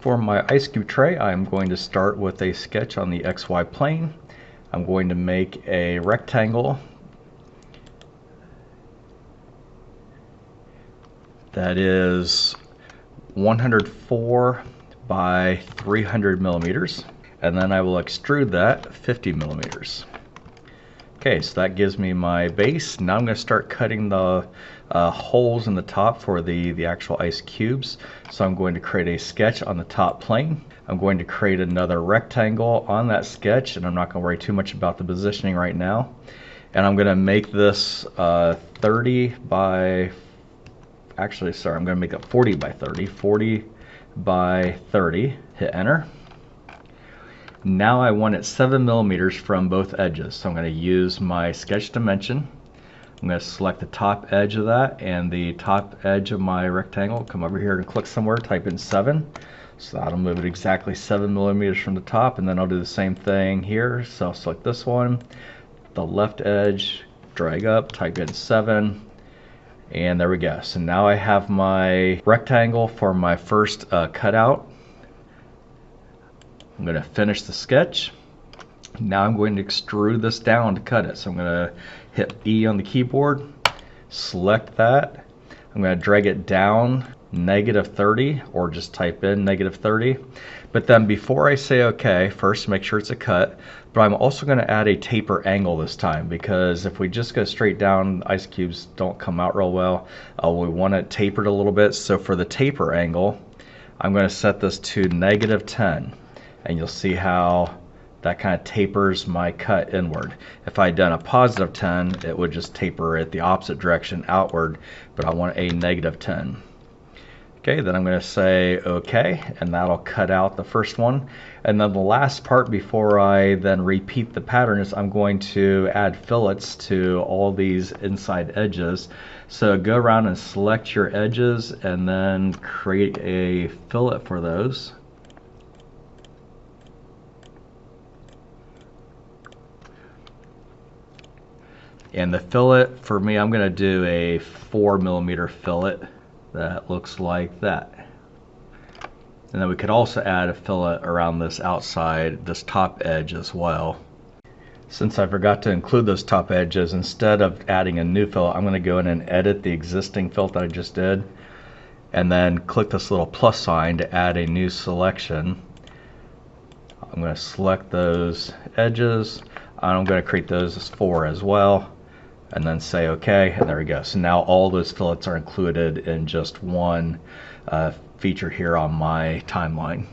For my ice cube tray, I'm going to start with a sketch on the XY plane. I'm going to make a rectangle that is 104 by 300 millimeters, and then I will extrude that 50 millimeters. Okay, so that gives me my base. Now I'm going to start cutting the holes in the top for the actual ice cubes. So I'm going to create a sketch on the top plane. I'm going to create another rectangle on that sketch, and I'm not going to worry too much about the positioning right now. And I'm going to make this 30 by, actually, sorry, I'm going to make it 40 by 30. 40 by 30, hit enter. Now I want it 7 millimeters from both edges, so I'm going to use my sketch dimension. I'm going to select the top edge of that and the top edge of my rectangle. Come over here and click somewhere, type in 7. So that'll move it exactly 7 millimeters from the top, and then I'll do the same thing here. So I'll select this one, the left edge, drag up, type in 7, and there we go. So now I have my rectangle for my first cutout. I'm going to finish the sketch. Now I'm going to extrude this down to cut it. So I'm going to hit E on the keyboard, select that. I'm going to drag it down -30, or just type in -30. But then before I say OK, first make sure it's a cut. But I'm also going to add a taper angle this time, because if we just go straight down, ice cubes don't come out real well. We want it tapered a little bit. So for the taper angle, I'm going to set this to -10. And you'll see how that kind of tapers my cut inward. If I had done a +10, it would just taper it the opposite direction outward, but I want a -10. Okay, then I'm going to say OK, and that'll cut out the first one. And then the last part before I then repeat the pattern is I'm going to add fillets to all these inside edges. So go around and select your edges and then create a fillet for those. And the fillet, for me, I'm going to do a 4 millimeter fillet that looks like that. And then we could also add a fillet around this outside, this top edge as well. Since I forgot to include those top edges, instead of adding a new fillet, I'm going to go in and edit the existing fillet that I just did. And then click this little plus sign to add a new selection. I'm going to select those edges. I'm going to create those as 4 as well. And then say OK, and there we go. So now all those fillets are included in just one feature here on my timeline.